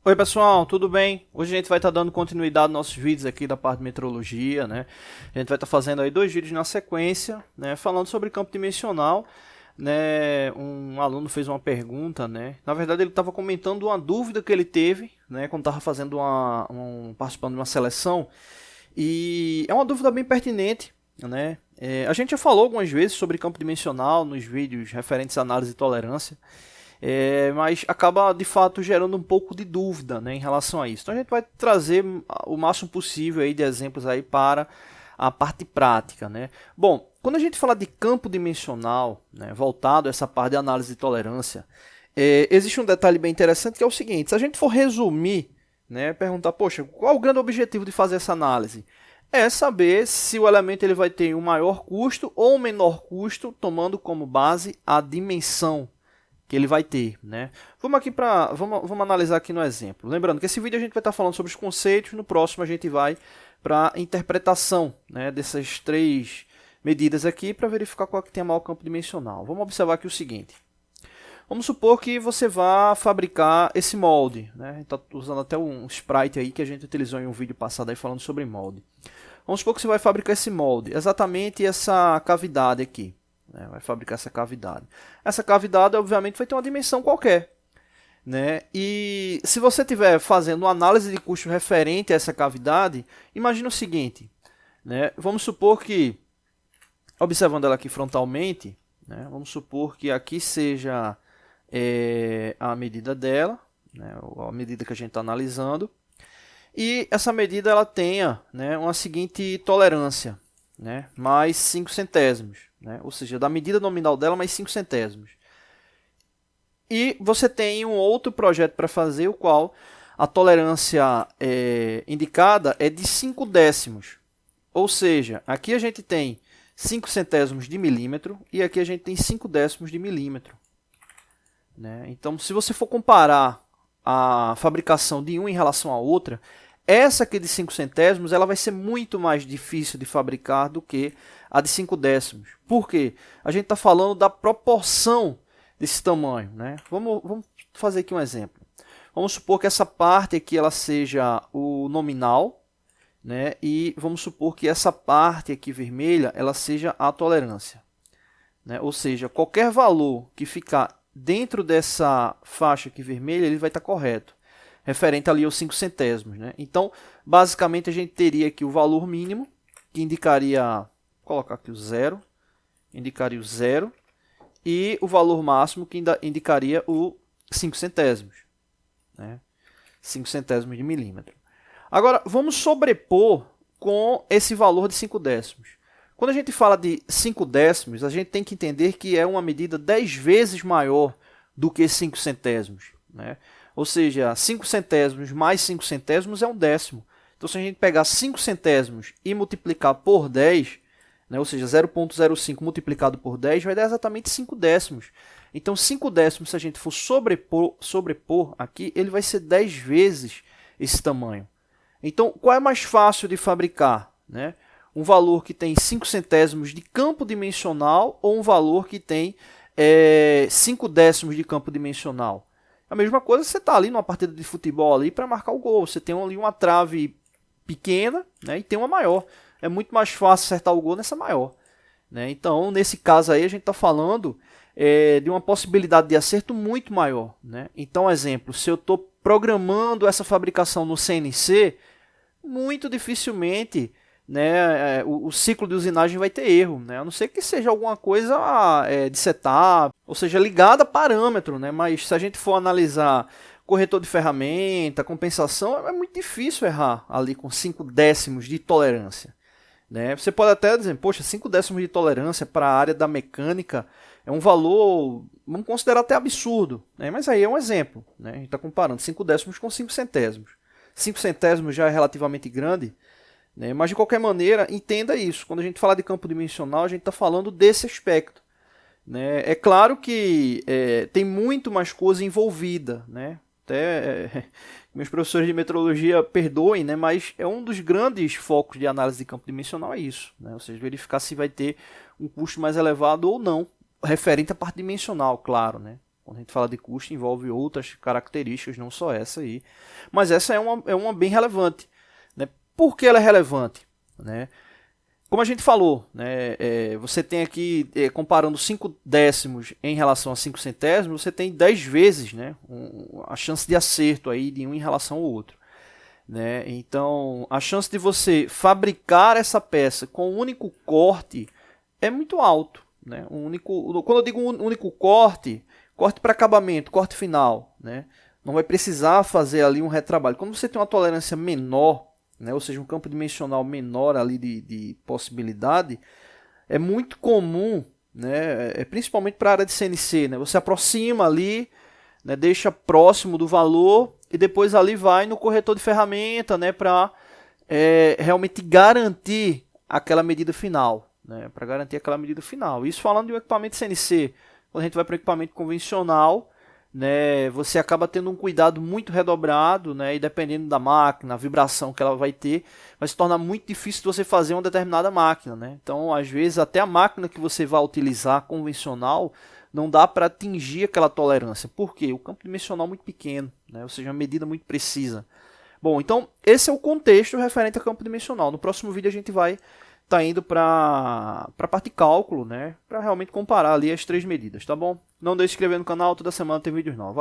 Oi pessoal, tudo bem? Hoje a gente vai estar dando continuidade aos nossos vídeos aqui da parte de metrologia, né? A gente vai estar fazendo aí dois vídeos na sequência, né? Falando sobre campo dimensional, né? Um aluno fez uma pergunta, né? Na verdade ele estava comentando uma dúvida que ele teve, né? Quando estava fazendo participando de uma seleção, e é uma dúvida bem pertinente, né? A gente já falou algumas vezes sobre campo dimensional nos vídeos referentes à análise de tolerância. Mas acaba de fato gerando um pouco de dúvida, né, em relação a isso. Então a gente vai trazer o máximo possível aí de exemplos aí para a parte prática, né? Bom, quando a gente fala de campo dimensional, né, voltado a essa parte de análise de tolerância, existe um detalhe bem interessante que é o seguinte: se a gente for resumir, né, perguntar, poxa, qual é o grande objetivo de fazer essa análise? É saber se o elemento ele vai ter um maior custo ou um menor custo, tomando como base a dimensão que ele vai ter, né? Vamos analisar aqui no exemplo. Lembrando que esse vídeo a gente vai estar falando sobre os conceitos, no próximo a gente vai para a interpretação, né, dessas três medidas aqui para verificar qual que tem a maior campo dimensional. Vamos observar aqui o seguinte. Vamos supor que você vá fabricar esse molde, né? Está usando até um sprite aí que a gente utilizou em um vídeo passado aí falando sobre molde. Vamos supor que você vai fabricar esse molde, exatamente essa cavidade aqui. Vai fabricar essa cavidade. Essa cavidade, obviamente, vai ter uma dimensão qualquer, né? E se você estiver fazendo uma análise de custo referente a essa cavidade, imagine o seguinte, né? Vamos supor que, observando ela aqui frontalmente, né? Vamos supor que aqui seja a medida dela, né? A medida que a gente está analisando, e essa medida ela tenha, né, uma seguinte tolerância, né, mais 5 centésimos, né, ou seja, da medida nominal dela mais 5 centésimos. E você tem um outro projeto para fazer, o qual a tolerância indicada é de 5 décimos. Ou seja, aqui a gente tem 5 centésimos de milímetro e aqui a gente tem 5 décimos de milímetro. Né? Então, se você for comparar a fabricação de uma em relação à outra, essa aqui de 5 centésimos ela vai ser muito mais difícil de fabricar do que a de 5 décimos. Por quê? A gente está falando da proporção desse tamanho. Né? Vamos fazer aqui um exemplo. Vamos supor que essa parte aqui ela seja o nominal, né? E vamos supor que essa parte aqui vermelha ela seja a tolerância. Né? Ou seja, qualquer valor que ficar dentro dessa faixa aqui vermelha, ele vai estar correto, referente ali aos 5 centésimos. Né? Então, basicamente, a gente teria aqui o valor mínimo, que indicaria, vou colocar aqui o zero, indicaria o zero, e o valor máximo, que indicaria o 5 centésimos. Né? 5 centésimos de milímetro. Agora, vamos sobrepor com esse valor de 5 décimos. Quando a gente fala de 5 décimos, a gente tem que entender que é uma medida 10 vezes maior do que 5 centésimos. Né? Ou seja, 5 centésimos mais 5 centésimos é um décimo. Então, se a gente pegar 5 centésimos e multiplicar por 10, né, ou seja, 0,05 multiplicado por 10, vai dar exatamente 5 décimos. Então, 5 décimos, se a gente for sobrepor aqui, ele vai ser 10 vezes esse tamanho. Então, qual é mais fácil de fabricar? Né? Um valor que tem 5 centésimos de campo dimensional ou um valor que tem 5 décimos de campo dimensional? A mesma coisa, você está ali numa partida de futebol ali para marcar o gol. Você tem ali uma trave pequena, né, e tem uma maior. É muito mais fácil acertar o gol nessa maior. Né? Então, nesse caso aí, a gente está falando de uma possibilidade de acerto muito maior. Né? Então, exemplo, se eu estou programando essa fabricação no CNC, muito dificilmente, né, o ciclo de usinagem vai ter erro, né, a não ser que seja alguma coisa de setup, ou seja, ligada a parâmetro, né, mas se a gente for analisar corretor de ferramenta, compensação, é muito difícil errar ali com 5 décimos de tolerância. Né. Você pode até dizer, poxa, 5 décimos de tolerância para a área da mecânica é um valor, vamos considerar até absurdo, né, mas aí é um exemplo. Né, a gente está comparando 5 décimos com 5 centésimos. 5 centésimos já é relativamente grande, né? Mas de qualquer maneira, entenda isso. Quando a gente fala de campo dimensional, a gente está falando desse aspecto. Né? É claro que tem muito mais coisa envolvida. Né? Até meus professores de metrologia perdoem, né? Mas é um dos grandes focos de análise de campo dimensional é isso. Né? Ou seja, verificar se vai ter um custo mais elevado ou não, referente à parte dimensional, claro. Né? Quando a gente fala de custo, envolve outras características, não só essa aí. Mas essa é uma bem relevante. Né? Por que ela é relevante? Né? Como a gente falou, né, você tem aqui, comparando 5 décimos em relação a 5 centésimos, você tem 10 vezes, né, a chance de acerto aí de um em relação ao outro. Né? Então, a chance de você fabricar essa peça com um único corte é muito alto. Né? Quando eu digo um único corte, corte para acabamento, corte final, né? Não vai precisar fazer ali um retrabalho. Quando você tem uma tolerância menor, né, ou seja, um campo dimensional menor ali de possibilidade, é muito comum, né, principalmente para a área de CNC, né, você aproxima ali, né, deixa próximo do valor e depois ali vai no corretor de ferramenta, né, para realmente garantir aquela medida final. Né, para garantir aquela medida final. Isso falando de um equipamento CNC. Quando a gente vai para o equipamento convencional, né, você acaba tendo um cuidado muito redobrado, né, e dependendo da máquina, a vibração que ela vai ter, vai se tornar muito difícil de você fazer uma determinada máquina. Né? Então, às vezes, até a máquina que você vai utilizar convencional não dá para atingir aquela tolerância. Por quê? O campo dimensional é muito pequeno, né, ou seja, uma medida muito precisa. Bom, então, esse é o contexto referente a campo dimensional. No próximo vídeo a gente vai tá indo para a parte de cálculo, né, para realmente comparar ali as três medidas, tá bom? Não deixe de se inscrever no canal, toda semana tem vídeos novos.